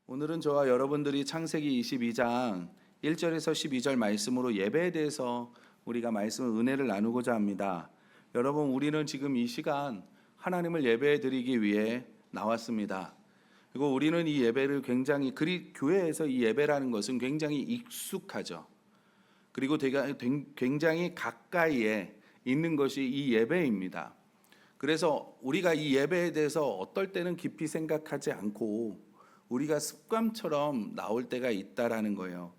오늘은 저와 여러분들이 창세기 22장 1절에서 12절 말씀으로 예배에 대해서 우리가 말씀 은혜를 나누고자 합니다. 여러분, 우리는 지금 이 시간 하나님을 예배해 드리기 위해 나왔습니다. 그리고 우리는 이 예배를 교회에서 이 예배라는 것은 굉장히 익숙하죠. 그리고 굉장히 가까이에 있는 것이 이 예배입니다. 그래서 우리가 이 예배에 대해서 어떨 때는 깊이 생각하지 않고 우리가 습관처럼 나올 때가 있다라는 거예요.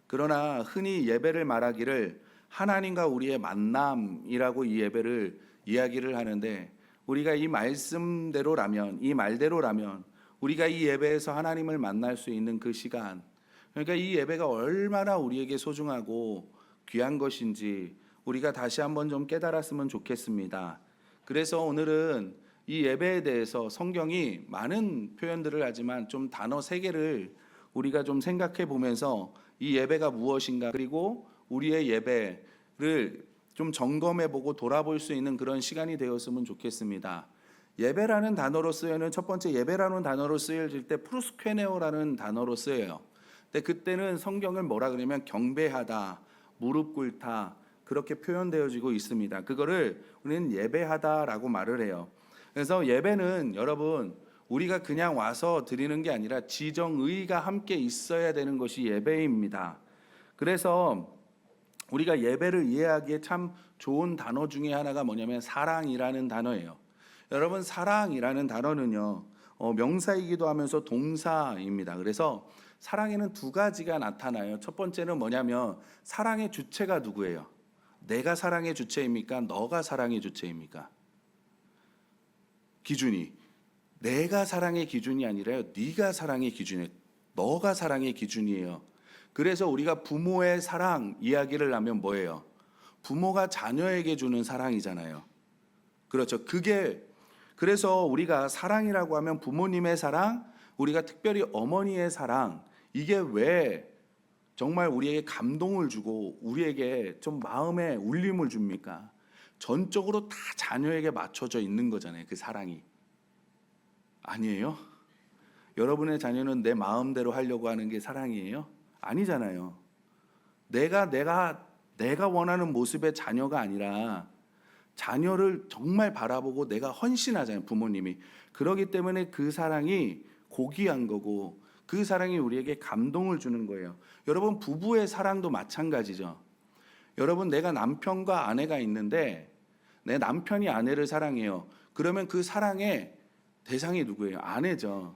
그러나 흔히 예배를 말하기를 하나님과 우리의 만남이라고 이 예배를 이야기를 하는데, 우리가 이 말씀대로라면, 이 말대로라면 우리가 이 예배에서 하나님을 만날 수 있는 그 시간, 그러니까 이 예배가 얼마나 우리에게 소중하고 귀한 것인지 우리가 다시 한번 좀 깨달았으면 좋겠습니다. 그래서 오늘은 이 예배에 대해서 성경이 많은 표현들을 하지만 좀 단어 3개를 우리가 좀 생각해 보면서 이 예배가 무엇인가, 그리고 우리의 예배를 좀 점검해 보고 돌아볼 수 있는 그런 시간이 되었으면 좋겠습니다. 예배라는 단어로 쓰여는 첫 번째, 예배라는 단어로 쓰여질 때 프루스케네오라는 단어로 쓰여요. 근데 그때는 성경을 뭐라 그러냐면 경배하다, 무릎 꿇다, 그렇게 표현되어지고 있습니다. 그거를 우리는 예배하다라고 말을 해요. 그래서 예배는 여러분, 우리가 그냥 와서 드리는 게 아니라 지정의가 함께 있어야 되는 것이 예배입니다. 그래서 우리가 예배를 이해하기에 참 좋은 단어 중에 하나가 뭐냐면 사랑이라는 단어예요. 여러분, 사랑이라는 단어는요, 명사이기도 하면서 동사입니다. 그래서 사랑에는 2가지가 나타나요. 첫 번째는 뭐냐면 사랑의 주체가 누구예요? 내가 사랑의 주체입니까? 너가 사랑의 주체입니까? 기준이 내가 사랑의 기준이 아니라요, 네가 사랑의 기준이에요. 너가 사랑의 기준이에요. 그래서 우리가 부모의 사랑 이야기를 하면 뭐예요? 부모가 자녀에게 주는 사랑이잖아요. 그렇죠. 그래서 우리가 사랑이라고 하면 부모님의 사랑, 우리가 특별히 어머니의 사랑, 이게 왜 정말 우리에게 감동을 주고 우리에게 좀 마음에 울림을 줍니까? 전적으로 다 자녀에게 맞춰져 있는 거잖아요, 그 사랑이. 아니에요? 여러분의 자녀는 내 마음대로 하려고 하는 게 사랑이에요? 아니잖아요. 내가 원하는 모습의 자녀가 아니라 자녀를 정말 바라보고 내가 헌신하잖아요, 부모님이. 그렇기 때문에 그 사랑이 고귀한 거고, 그 사랑이 우리에게 감동을 주는 거예요. 여러분, 부부의 사랑도 마찬가지죠. 여러분, 내가 남편과 아내가 있는데 내 남편이 아내를 사랑해요. 그러면 그 사랑의 대상이 누구예요? 아내죠.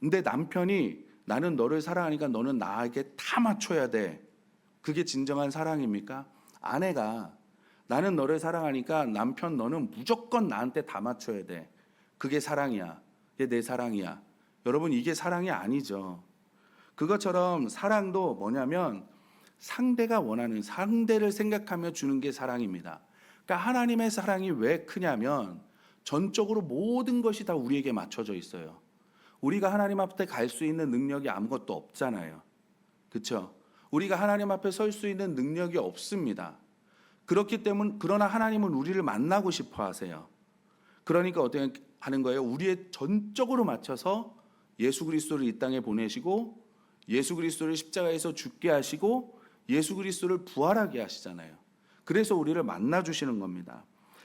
근데 남편이 나는 너를 사랑하니까 너는 나에게 다 맞춰야 돼. 그게 진정한 사랑입니까? 아내가 나는 너를 사랑하니까 남편 너는 무조건 나한테 다 맞춰야 돼. 그게 사랑이야. 그게 내 사랑이야. 여러분, 이게 사랑이 아니죠. 그것처럼 사랑도 뭐냐면 상대가 원하는, 상대를 생각하며 주는 게 사랑입니다. 그러니까 하나님의 사랑이 왜 크냐면 전적으로 모든 것이 다 우리에게 맞춰져 있어요. 우리가 하나님 앞에 갈 수 있는 능력이 아무것도 없잖아요. 그렇죠? 우리가 하나님 앞에 설 수 있는 능력이 없습니다. 그렇기 때문에, 그러나 하나님은 우리를 만나고 싶어 하세요. 그러니까 어떻게 하는 거예요? 우리의 전적으로 맞춰서 예수 그리스도를 이 땅에 보내시고, 예수 그리스도를 십자가에서 죽게 하시고, 예수 그리스도를 부활하게 하시잖아요. 그래서 우리를 만나 주시는 겁니다.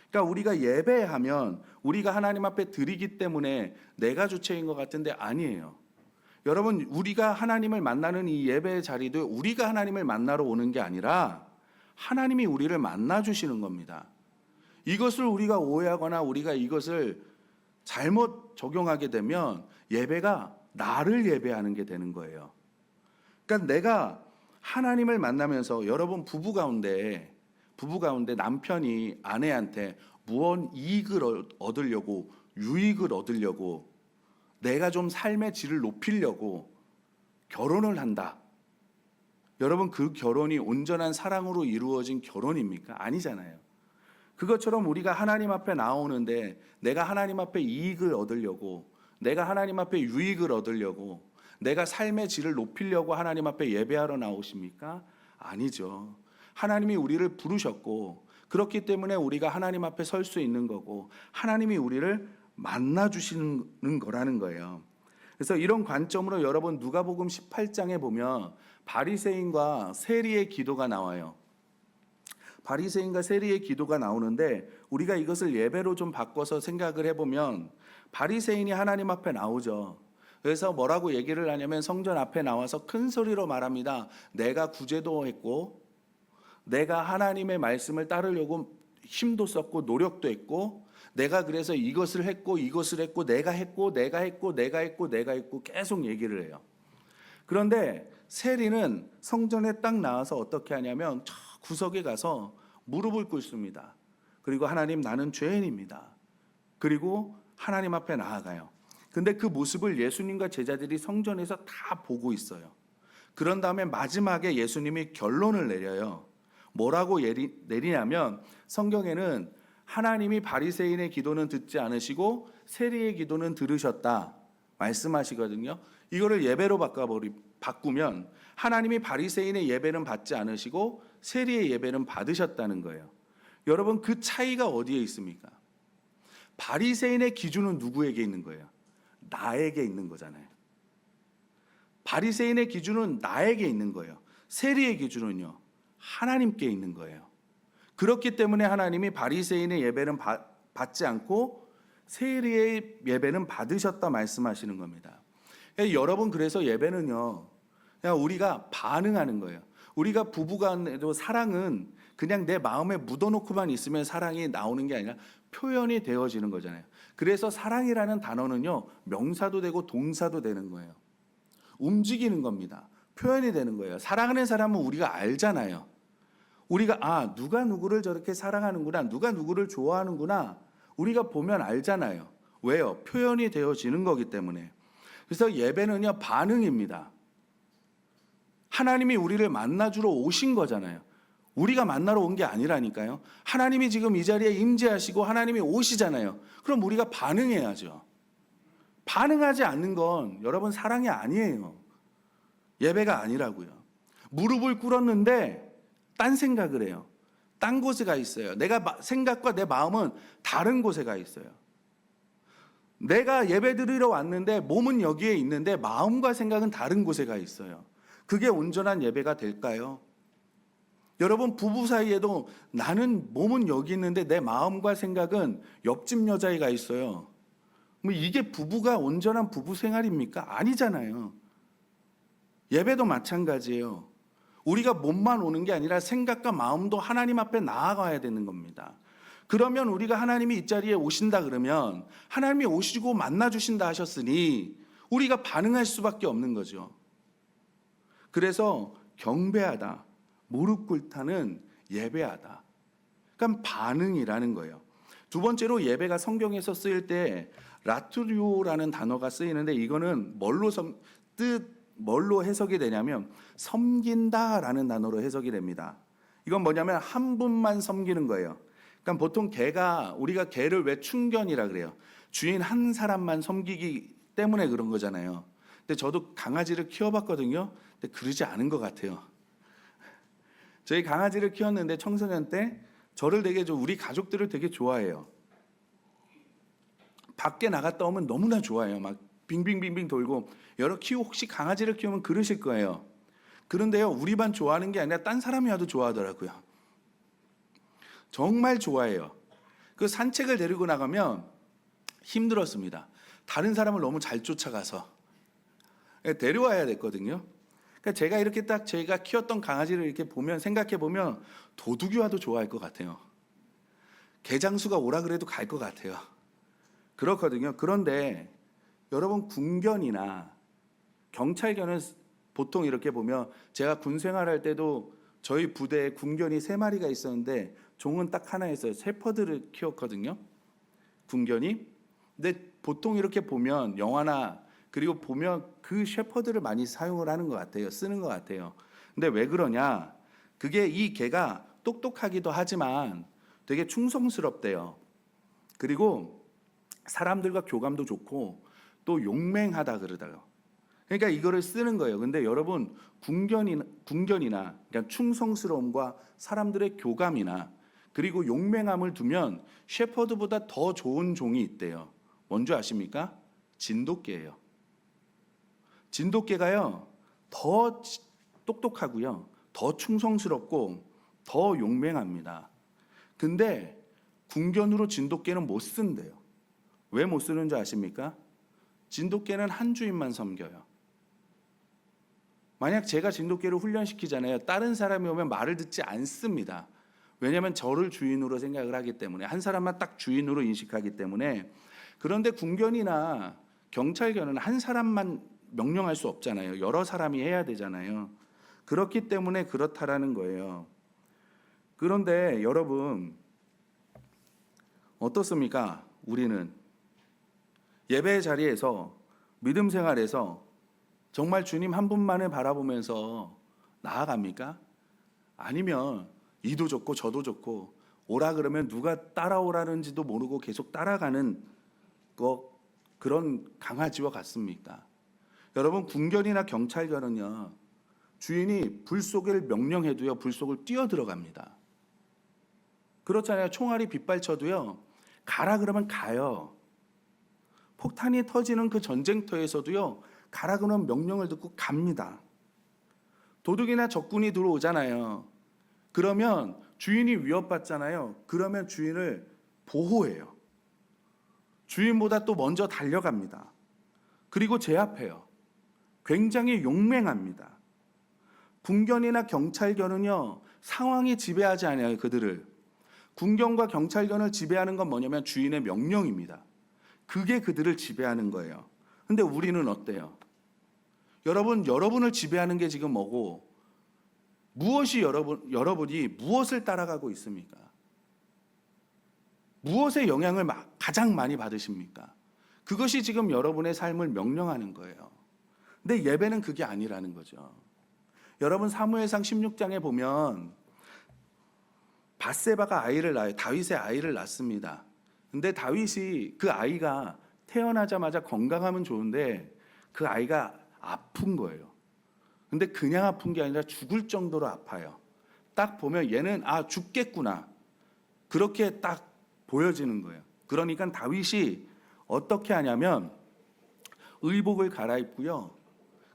그러니까 우리가 예배하면 우리가 하나님 앞에 드리기 때문에 내가 주체인 것 같은데 아니에요. 여러분, 우리가 하나님을 만나는 이 예배의 자리도 우리가 하나님을 만나러 오는 게 아니라 하나님이 우리를 만나 주시는 겁니다. 이것을 우리가 오해하거나 우리가 이것을 잘못 적용하게 되면 예배가 나를 예배하는 게 되는 거예요. 그러니까 내가 하나님을 만나면서, 여러분, 부부 가운데 남편이 아내한테 무언 이익을 얻으려고, 유익을 얻으려고, 내가 좀 삶의 질을 높이려고 결혼을 한다. 여러분, 그 결혼이 온전한 사랑으로 이루어진 결혼입니까? 아니잖아요. 그것처럼 우리가 하나님 앞에 나오는데 내가 하나님 앞에 이익을 얻으려고, 내가 하나님 앞에 유익을 얻으려고, 내가 삶의 질을 높이려고 하나님 앞에 예배하러 나오십니까? 아니죠. 하나님이 우리를 부르셨고, 그렇기 때문에 우리가 하나님 앞에 설 수 있는 거고, 하나님이 우리를 만나 주시는 거라는 거예요. 그래서 이런 관점으로 여러분 누가복음 18장에 보면 바리새인과 세리의 기도가 나와요. 바리새인과 세리의 기도가 나오는데 우리가 이것을 예배로 좀 바꿔서 생각을 해보면 바리새인이 하나님 앞에 나오죠. 그래서 뭐라고 얘기를 하냐면 성전 앞에 나와서 큰 소리로 말합니다. 내가 구제도 했고 내가 하나님의 말씀을 따르려고 힘도 썼고 노력도 했고 내가 그래서 이것을 했고 이것을 했고 내가 했고 내가 했고 내가 했고 내가 했고 계속 얘기를 해요. 그런데 세리는 성전에 딱 나와서 어떻게 하냐면 저 구석에 가서 무릎을 꿇습니다. 그리고 하나님 나는 죄인입니다. 그리고 하나님 앞에 나아가요. 근데 그 모습을 예수님과 제자들이 성전에서 다 보고 있어요. 그런 다음에 마지막에 예수님이 결론을 내려요. 뭐라고 내리냐면 성경에는 하나님이 바리새인의 기도는 듣지 않으시고 세리의 기도는 들으셨다 말씀하시거든요. 이거를 예배로 바꾸면 하나님이 바리새인의 예배는 받지 않으시고 세리의 예배는 받으셨다는 거예요. 여러분 그 차이가 어디에 있습니까? 바리새인의 기준은 누구에게 있는 거예요? 나에게 있는 거잖아요. 바리새인의 기준은 나에게 있는 거예요. 세리의 기준은요, 하나님께 있는 거예요. 그렇기 때문에 하나님이 바리새인의 예배는 받지 않고 세리의 예배는 받으셨다 말씀하시는 겁니다. 여러분 그래서 예배는요, 그냥 우리가 반응하는 거예요. 우리가 부부간에도 사랑은 그냥 내 마음에 묻어놓고만 있으면 사랑이 나오는 게 아니라 표현이 되어지는 거잖아요. 그래서 사랑이라는 단어는요, 명사도 되고 동사도 되는 거예요. 움직이는 겁니다. 표현이 되는 거예요. 사랑하는 사람은 우리가 알잖아요. 우리가 누가 누구를 저렇게 사랑하는구나, 누가 누구를 좋아하는구나 우리가 보면 알잖아요. 왜요? 표현이 되어지는 거기 때문에. 그래서 예배는요, 반응입니다. 하나님이 우리를 만나주러 오신 거잖아요. 우리가 만나러 온 게 아니라니까요. 하나님이 지금 이 자리에 임재하시고 하나님이 오시잖아요. 그럼 우리가 반응해야죠. 반응하지 않는 건 여러분 사랑이 아니에요. 예배가 아니라고요. 무릎을 꿇었는데 딴 생각을 해요. 딴 곳에 가 있어요. 내가 생각과 내 마음은 다른 곳에 가 있어요. 내가 예배 드리러 왔는데 몸은 여기에 있는데 마음과 생각은 다른 곳에 가 있어요. 그게 온전한 예배가 될까요? 여러분 부부 사이에도 나는 몸은 여기 있는데 내 마음과 생각은 옆집 여자에 가 있어요. 뭐 이게 부부가 온전한 부부 생활입니까? 아니잖아요. 예배도 마찬가지예요. 우리가 몸만 오는 게 아니라 생각과 마음도 하나님 앞에 나아가야 되는 겁니다. 그러면 우리가 하나님이 이 자리에 오신다 그러면 하나님이 오시고 만나 주신다 하셨으니 우리가 반응할 수밖에 없는 거죠. 그래서 경배하다, 무릎 꿇다는 예배하다. 그러니까 반응이라는 거예요. 두 번째로 예배가 성경에서 쓰일 때 라투리오라는 단어가 쓰이는데 이거는 뭘로 해석이 되냐면 섬긴다라는 단어로 해석이 됩니다. 이건 뭐냐면 한 분만 섬기는 거예요. 그러니까 보통 우리가 개를 왜 충견이라 그래요. 주인 한 사람만 섬기기 때문에 그런 거잖아요. 근데 저도 강아지를 키워봤거든요. 근데 그러지 않은 것 같아요. 저희 강아지를 키웠는데 청소년 때 저를 우리 가족들을 되게 좋아해요. 밖에 나갔다 오면 너무나 좋아해요. 막 빙빙빙빙 돌고 혹시 강아지를 키우면 그러실 거예요. 그런데요, 우리만 좋아하는 게 아니라 딴 사람이 와도 좋아하더라고요. 정말 좋아해요. 그 산책을 데리고 나가면 힘들었습니다. 다른 사람을 너무 잘 쫓아가서 데려와야 됐거든요. 그러니까 제가 이렇게 딱 제가 키웠던 강아지를 이렇게 생각해 보면 도둑이 와도 좋아할 것 같아요. 개장수가 오라 그래도 갈 것 같아요. 그렇거든요. 그런데 여러분 군견이나 경찰견은 보통 이렇게 보면 제가 군 생활할 때도 저희 부대에 군견이 3마리가 있었는데 종은 딱 하나였어요. 셰퍼드를 키웠거든요. 군견이. 근데 보통 이렇게 보면 영화나 그리고 보면 그 셰퍼드를 많이 사용을 하는 것 같아요. 쓰는 것 같아요. 근데 왜 그러냐? 그게 이 개가 똑똑하기도 하지만 되게 충성스럽대요. 그리고 사람들과 교감도 좋고 또 용맹하다 그러다요. 그러니까 이거를 쓰는 거예요. 근데 여러분 군견이나 그냥 충성스러움과 사람들의 교감이나 그리고 용맹함을 두면 셰퍼드보다 더 좋은 종이 있대요. 뭔지 아십니까? 진돗개예요. 진돗개가요 더 똑똑하고요, 더 충성스럽고 더 용맹합니다. 근데 궁견으로 진돗개는 못 쓴대요. 왜 못 쓰는 줄 아십니까? 진돗개는 한 주인만 섬겨요. 만약 제가 진돗개를 훈련시키잖아요. 다른 사람이 오면 말을 듣지 않습니다. 왜냐하면 저를 주인으로 생각을 하기 때문에, 한 사람만 딱 주인으로 인식하기 때문에. 그런데 군견이나 경찰견은 한 사람만 명령할 수 없잖아요. 여러 사람이 해야 되잖아요. 그렇기 때문에 그렇다라는 거예요. 그런데 여러분 어떻습니까? 우리는 예배 자리에서, 믿음 생활에서 정말 주님 한 분만을 바라보면서 나아갑니까? 아니면 이도 좋고 저도 좋고 오라 그러면 누가 따라오라는지도 모르고 계속 따라가는 그런 강아지와 같습니까? 여러분, 군견이나 경찰견은요, 주인이 불속을 명령해도요 불속을 뛰어 들어갑니다. 그렇잖아요. 총알이 빗발쳐도요 가라 그러면 가요. 폭탄이 터지는 그 전쟁터에서도요 가라 그러면 명령을 듣고 갑니다. 도둑이나 적군이 들어오잖아요. 그러면 주인이 위협받잖아요. 그러면 주인을 보호해요. 주인보다 또 먼저 달려갑니다. 그리고 제압해요. 굉장히 용맹합니다. 군견이나 경찰견은요 상황이 지배하지 않아요. 그들을. 군견과 경찰견을 지배하는 건 뭐냐면 주인의 명령입니다. 그게 그들을 지배하는 거예요. 근데 우리는 어때요? 여러분을 지배하는 게 지금 뭐고, 무엇이 여러분이 무엇을 따라가고 있습니까? 무엇의 영향을 가장 많이 받으십니까? 그것이 지금 여러분의 삶을 명령하는 거예요. 근데 예배는 그게 아니라는 거죠. 여러분, 사무엘상 16장에 보면 밧세바가 아이를 낳아요. 다윗의 아이를 낳습니다. 근데 다윗이 그 아이가 태어나자마자 건강하면 좋은데 그 아이가 아픈 거예요. 근데 그냥 아픈 게 아니라 죽을 정도로 아파요. 딱 보면 얘는 죽겠구나, 그렇게 딱 보여지는 거예요. 그러니까 다윗이 어떻게 하냐면 의복을 갈아입고요,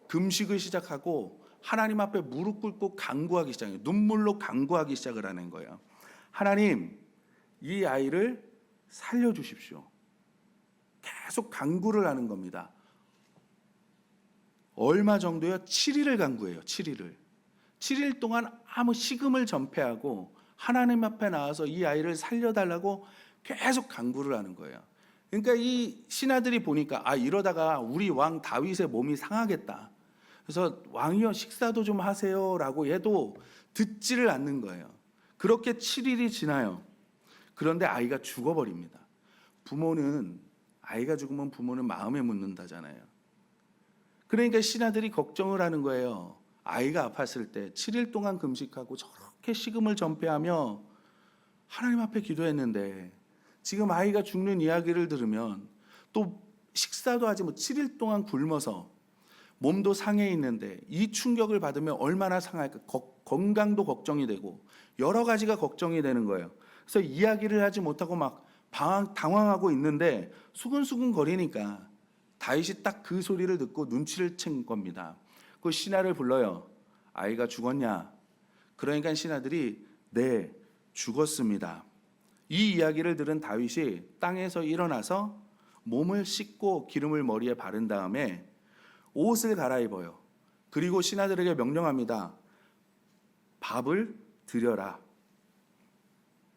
금식을 시작하고 하나님 앞에 무릎 꿇고 간구하기 시작해요. 눈물로 간구하기 시작을 하는 거예요. 하나님, 이 아이를 살려주십시오. 계속 간구를 하는 겁니다. 얼마 정도요? 7일을 간구해요. 7일을. 7일 동안 아무 식음을 전폐하고 하나님 앞에 나와서 이 아이를 살려달라고 계속 간구를 하는 거예요. 그러니까 이 신하들이 보니까 이러다가 우리 왕 다윗의 몸이 상하겠다. 그래서 왕이여 식사도 좀 하세요라고 해도 듣지를 않는 거예요. 그렇게 7일이 지나요. 그런데 아이가 죽어버립니다. 아이가 죽으면 부모는 마음에 묻는다잖아요. 그러니까 신하들이 걱정을 하는 거예요. 아이가 아팠을 때 7일 동안 금식하고 저렇게 식음을 전폐하며 하나님 앞에 기도했는데 지금 아이가 죽는 이야기를 들으면, 또 식사도 하지 7일 동안 굶어서 몸도 상해 있는데 이 충격을 받으면 얼마나 상할까. 건강도 걱정이 되고 여러 가지가 걱정이 되는 거예요. 그래서 이야기를 하지 못하고 막 당황하고 있는데 수근수근 거리니까 다윗이 딱 그 소리를 듣고 눈치를 챈 겁니다. 그 신하를 불러요. 아이가 죽었냐? 그러니까 신하들이 네, 죽었습니다. 이 이야기를 들은 다윗이 땅에서 일어나서 몸을 씻고 기름을 머리에 바른 다음에 옷을 갈아입어요. 그리고 신하들에게 명령합니다. 밥을 드려라.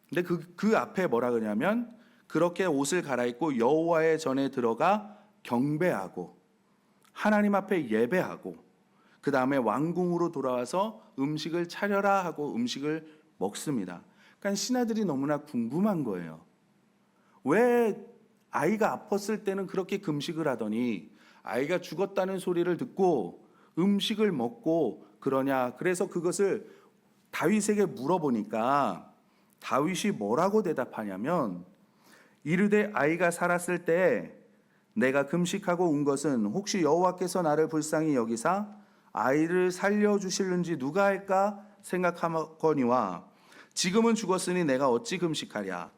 근데 그 앞에 뭐라 그러냐면, 그렇게 옷을 갈아입고 여호와의 전에 들어가 경배하고 하나님 앞에 예배하고 그 다음에 왕궁으로 돌아와서 음식을 차려라 하고 음식을 먹습니다. 그러니까 신하들이 너무나 궁금한 거예요. 왜 아이가 아팠을 때는 그렇게 금식을 하더니 아이가 죽었다는 소리를 듣고 음식을 먹고 그러냐. 그래서 그것을 다윗에게 물어보니까 다윗이 뭐라고 대답하냐면, 이르되 아이가 살았을 때 내가 금식하고 운 것은 혹시 여호와께서 나를 불쌍히 여기사 아이를 살려주실는지 누가 할까 생각하거니와 지금은 죽었으니 내가 어찌 금식하랴.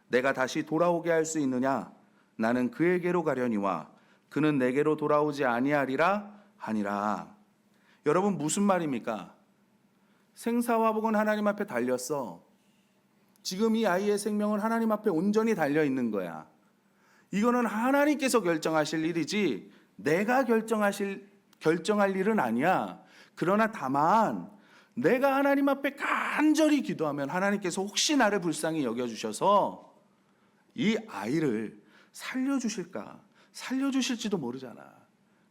내가 다시 돌아오게 할 수 있느냐. 나는 그에게로 가려니와 그는 내게로 돌아오지 아니하리라. 하니라. 여러분 무슨 말입니까? 생사화복은 하나님 앞에 달렸어. 지금 이 아이의 생명은 하나님 앞에 온전히 달려 있는 거야. 이거는 하나님께서 결정하실 일이지 내가 결정할 일은 아니야. 그러나 다만 내가 하나님 앞에 간절히 기도하면 하나님께서 혹시 나를 불쌍히 여겨주셔서 이 아이를 살려주실까? 살려주실지도 모르잖아.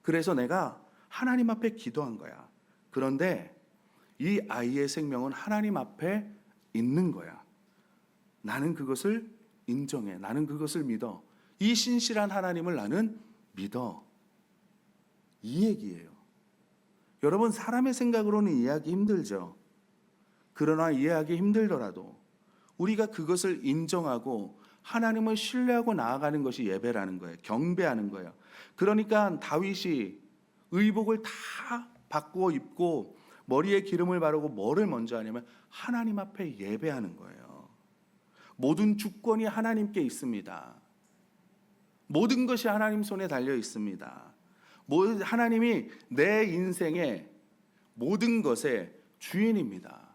그래서 내가 하나님 앞에 기도한 거야. 그런데 이 아이의 생명은 하나님 앞에 있는 거야. 나는 그것을 인정해. 나는 그것을 믿어. 이 신실한 하나님을 나는 믿어. 이 얘기예요. 여러분 사람의 생각으로는 이해하기 힘들죠. 그러나 이해하기 힘들더라도 우리가 그것을 인정하고 하나님을 신뢰하고 나아가는 것이 예배라는 거예요. 경배하는 거예요. 그러니까 다윗이 의복을 다 바꾸어 입고 머리에 기름을 바르고 뭐를 먼저 하냐면 하나님 앞에 예배하는 거예요. 모든 주권이 하나님께 있습니다. 모든 것이 하나님 손에 달려 있습니다. 하나님이 내 인생의 모든 것의 주인입니다.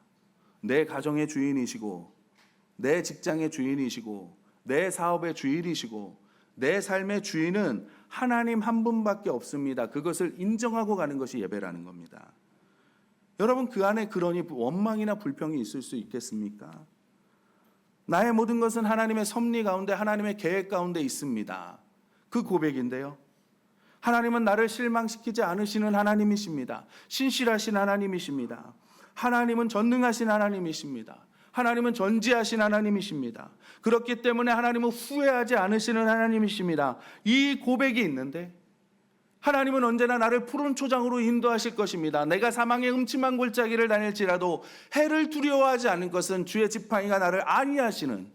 내 가정의 주인이시고 내 직장의 주인이시고 내 사업의 주인이시고 내 삶의 주인은 하나님 한 분밖에 없습니다. 그것을 인정하고 가는 것이 예배라는 겁니다. 여러분 그 안에 그러니 원망이나 불평이 있을 수 있겠습니까? 나의 모든 것은 하나님의 섭리 가운데 하나님의 계획 가운데 있습니다. 그 고백인데요. 하나님은 나를 실망시키지 않으시는 하나님이십니다. 신실하신 하나님이십니다. 하나님은 전능하신 하나님이십니다. 하나님은 전지하신 하나님이십니다. 그렇기 때문에 하나님은 후회하지 않으시는 하나님이십니다. 이 고백이 있는데 하나님은 언제나 나를 푸른 초장으로 인도하실 것입니다. 내가 사망의 음침한 골짜기를 다닐지라도 해를 두려워하지 않는 것은 주의 지팡이가 나를 안위하시는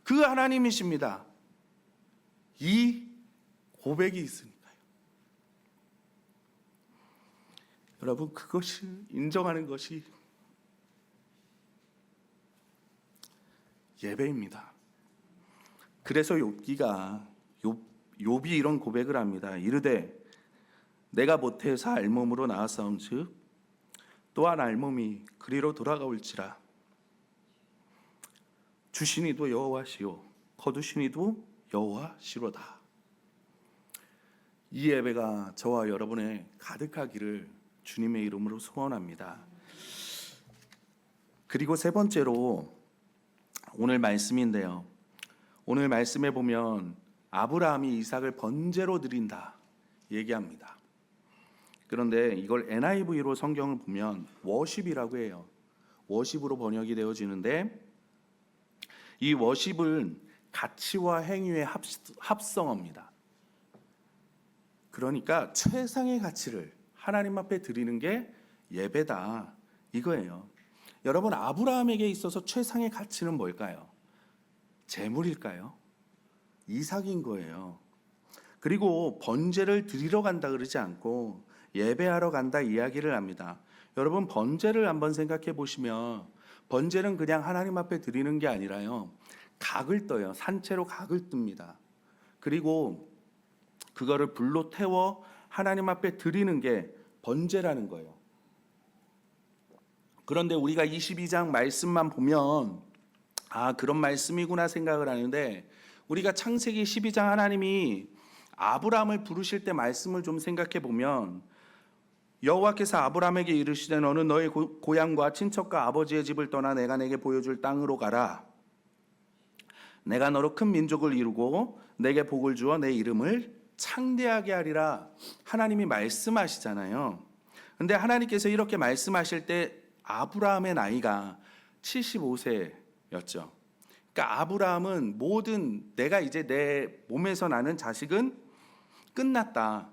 그 하나님이십니다. 이 고백이 있으니까요. 여러분 그것을 인정하는 것이 예배입니다. 그래서 욥이 이런 고백을 합니다. 이르되 내가 모태에서 알몸으로 나았사온즉 또한 알몸이 그리로 돌아가올지라. 주시니도 여호와시요 거두시니도 여호와시로다. 이 예배가 저와 여러분의 가득하기를 주님의 이름으로 소원합니다. 그리고 세 번째로 오늘 말씀인데요. 오늘 말씀에 보면 아브라함이 이삭을 번제로 드린다 얘기합니다. 그런데 이걸 NIV로 성경을 보면 워십이라고 해요. 워십으로 번역이 되어지는데 이 워십은 가치와 행위의 합성어입니다. 그러니까 최상의 가치를 하나님 앞에 드리는 게 예배다 이거예요. 여러분 아브라함에게 있어서 최상의 가치는 뭘까요? 재물일까요? 이삭인 거예요. 그리고 번제를 드리러 간다 그러지 않고 예배하러 간다 이야기를 합니다. 여러분 번제를 한번 생각해 보시면 번제는 그냥 하나님 앞에 드리는 게 아니라요. 각을 떠요. 산채로 각을 뜹니다. 그리고 그거를 불로 태워 하나님 앞에 드리는 게 번제라는 거예요. 그런데 우리가 22장 말씀만 보면 그런 말씀이구나 생각을 하는데 우리가 창세기 12장 하나님이 아브라함을 부르실 때 말씀을 좀 생각해 보면 여호와께서 아브라함에게 이르시되 너는 너의 고향과 친척과 아버지의 집을 떠나 내가 내게 보여줄 땅으로 가라. 내가 너로 큰 민족을 이루고 내게 복을 주어 내 이름을 창대하게 하리라. 하나님이 말씀하시잖아요. 근데 하나님께서 이렇게 말씀하실 때 아브라함의 나이가 75세였죠. 그러니까 아브라함은 내가 이제 내 몸에서 나는 자식은 끝났다.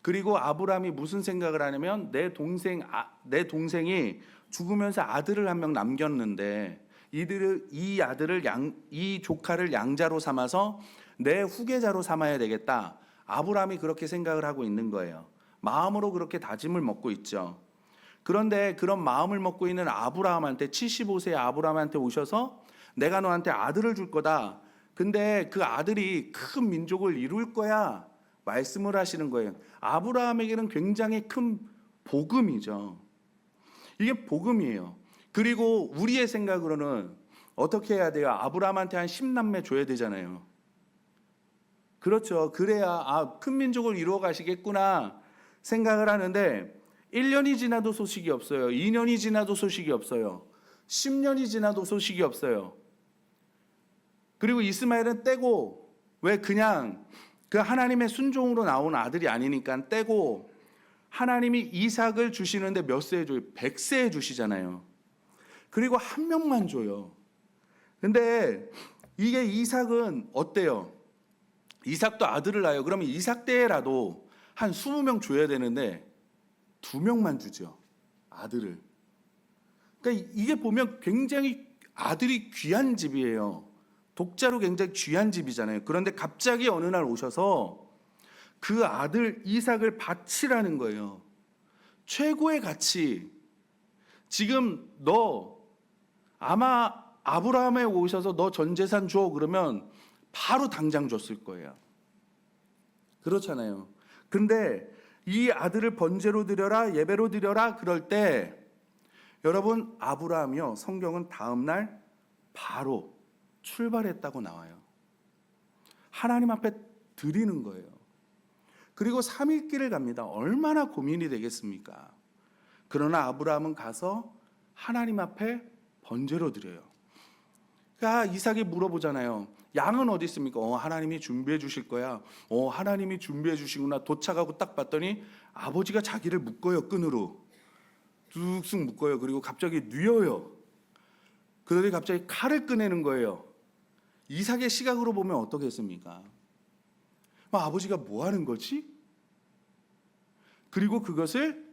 그리고 아브라함이 무슨 생각을 하냐면 내 동생이 죽으면서 아들을 한 명 남겼는데 이 조카를 양자로 삼아서 내 후계자로 삼아야 되겠다. 아브라함이 그렇게 생각을 하고 있는 거예요. 마음으로 그렇게 다짐을 먹고 있죠. 그런데 그런 마음을 먹고 있는 아브라함한테 75세의 아브라함한테 오셔서 내가 너한테 아들을 줄 거다. 근데 그 아들이 큰 민족을 이룰 거야 말씀을 하시는 거예요. 아브라함에게는 굉장히 큰 복음이죠. 이게 복음이에요. 그리고 우리의 생각으로는 어떻게 해야 돼요? 아브라함한테 한 10남매 줘야 되잖아요. 그렇죠. 그래야 큰 민족을 이루어 가시겠구나 생각을 하는데 1년이 지나도 소식이 없어요. 2년이 지나도 소식이 없어요. 10년이 지나도 소식이 없어요. 그리고 이스마엘은 떼고, 왜 그냥 그 하나님의 순종으로 나온 아들이 아니니까 떼고, 하나님이 이삭을 주시는데 몇 세에 줘요? 100세에 주시잖아요. 그리고 한 명만 줘요. 근데 이게 이삭은 어때요? 이삭도 아들을 낳아요. 그러면 이삭 때라도 한 20명 줘야 되는데 2명만 주죠. 아들을. 그러니까 이게 보면 굉장히 아들이 귀한 집이에요. 독자로 굉장히 귀한 집이잖아요. 그런데 갑자기 어느 날 오셔서 그 아들 이삭을 바치라는 거예요. 최고의 가치. 지금 너 아마 아브라함에 오셔서 너 전 재산 줘 그러면 바로 당장 줬을 거예요. 그렇잖아요. 근데 이 아들을 번제로 드려라, 예배로 드려라 그럴 때 여러분, 아브라함이요, 성경은 다음 날 바로 출발했다고 나와요. 하나님 앞에 드리는 거예요. 그리고 3일 길을 갑니다. 얼마나 고민이 되겠습니까? 그러나 아브라함은 가서 하나님 앞에 번제로 드려요. 그러니까 이삭이 물어보잖아요. 양은 어디 있습니까? 하나님이 준비해 주실 거야. 하나님이 준비해 주시구나. 도착하고 딱 봤더니 아버지가 자기를 묶어요. 끈으로 뚝뚝 묶어요. 그리고 갑자기 뉘어요. 그러더니 갑자기 칼을 꺼내는 거예요. 이삭의 시각으로 보면 어떻겠습니까? 아버지가 뭐 하는 거지? 그리고 그것을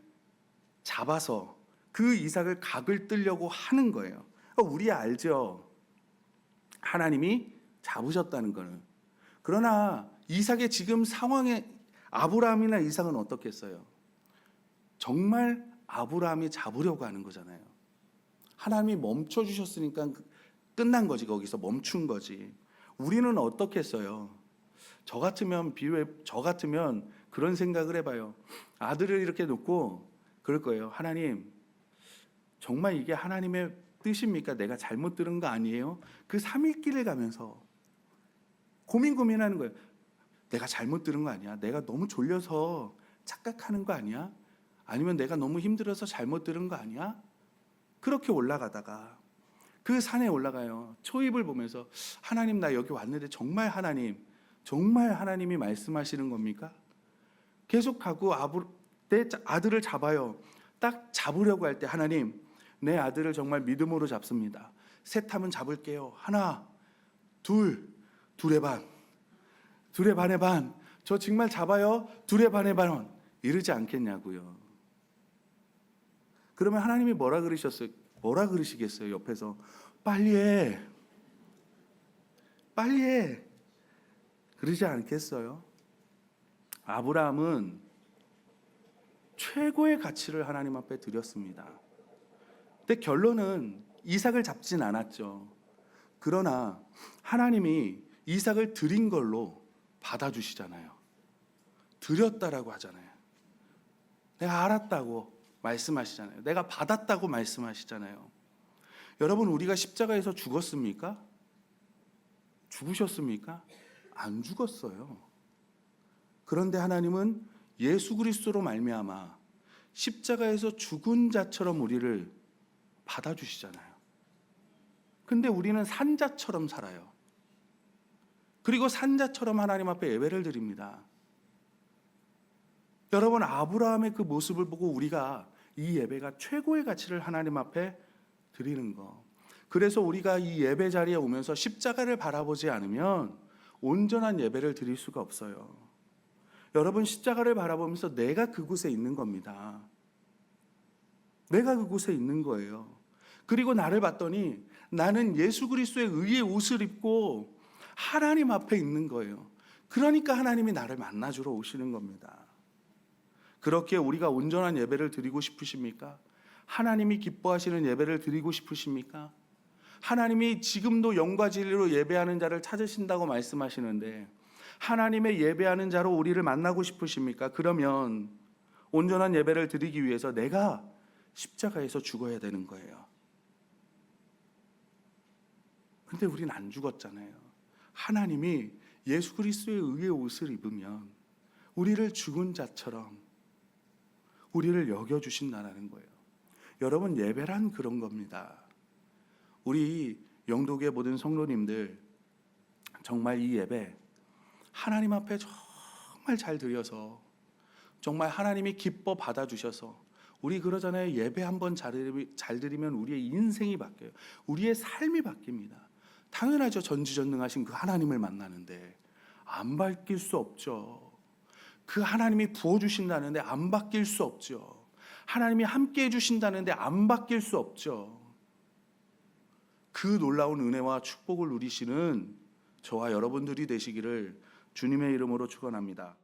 잡아서 그 이삭을 각을 뜨려고 하는 거예요. 우리 알죠? 하나님이 잡으셨다는 거는. 그러나 이삭의 지금 상황에 아브라함이나 이삭은 어떻겠어요? 정말 아브라함이 잡으려고 하는 거잖아요. 하나님이 멈춰주셨으니까 끝난 거지. 거기서 멈춘 거지. 우리는 어떻겠어요? 저 같으면 그런 생각을 해봐요. 아들을 이렇게 놓고 그럴 거예요. 하나님, 정말 이게 하나님의 뜻입니까? 내가 잘못 들은 거 아니에요? 그 3일 길을 가면서 고민하는 거예요. 내가 잘못 들은 거 아니야? 내가 너무 졸려서 착각하는 거 아니야? 아니면 내가 너무 힘들어서 잘못 들은 거 아니야? 그렇게 올라가다가 그 산에 올라가요. 초입을 보면서 하나님, 나 여기 왔는데 정말 하나님이 말씀하시는 겁니까? 계속 가고 내 아들을 잡아요. 딱 잡으려고 할 때 하나님, 내 아들을 정말 믿음으로 잡습니다. 셋 하면 잡을게요. 하나, 둘의 반, 둘의 반의 반. 저 정말 잡아요. 둘의 반의 반. 이러지 않겠냐고요. 그러면 하나님이 뭐라 그러시겠어요? 옆에서 빨리 해. 그러지 않겠어요? 아브라함은 최고의 가치를 하나님 앞에 드렸습니다. 근데 결론은 이삭을 잡진 않았죠. 그러나 하나님이 이삭을 드린 걸로 받아주시잖아요. 드렸다라고 하잖아요. 내가 알았다고 말씀하시잖아요. 내가 받았다고 말씀하시잖아요. 여러분, 우리가 십자가에서 죽었습니까? 죽으셨습니까? 안 죽었어요. 그런데 하나님은 예수 그리스도로 말미암아 십자가에서 죽은 자처럼 우리를 받아주시잖아요. 근데 우리는 산자처럼 살아요. 그리고 산자처럼 하나님 앞에 예배를 드립니다. 여러분, 아브라함의 그 모습을 보고 우리가 이 예배가 최고의 가치를 하나님 앞에 드리는 거. 그래서 우리가 이 예배 자리에 오면서 십자가를 바라보지 않으면 온전한 예배를 드릴 수가 없어요. 여러분, 십자가를 바라보면서 내가 그곳에 있는 겁니다. 내가 그곳에 있는 거예요. 그리고 나를 봤더니 나는 예수 그리스도의 의의 옷을 입고 하나님 앞에 있는 거예요. 그러니까 하나님이 나를 만나주러 오시는 겁니다. 그렇게 우리가 온전한 예배를 드리고 싶으십니까? 하나님이 기뻐하시는 예배를 드리고 싶으십니까? 하나님이 지금도 영과 진리로 예배하는 자를 찾으신다고 말씀하시는데 하나님의 예배하는 자로 우리를 만나고 싶으십니까? 그러면 온전한 예배를 드리기 위해서 내가 십자가에서 죽어야 되는 거예요. 근데 우린 안 죽었잖아요. 하나님이 예수 그리스도의 의의 옷을 입으면 우리를 죽은 자처럼 우리를 여겨주신다는 거예요. 여러분, 예배란 그런 겁니다. 우리 영도교회 모든 성도님들 정말 이 예배 하나님 앞에 정말 잘 드려서 정말 하나님이 기뻐 받아주셔서 우리 그러잖아요. 예배 한번 잘 드리면 우리의 인생이 바뀌어요. 우리의 삶이 바뀝니다. 당연하죠. 전지전능하신 그 하나님을 만나는데 안 바뀔 수 없죠. 그 하나님이 부어주신다는데 안 바뀔 수 없죠. 하나님이 함께 해주신다는데 안 바뀔 수 없죠. 그 놀라운 은혜와 축복을 누리시는 저와 여러분들이 되시기를 주님의 이름으로 축원합니다.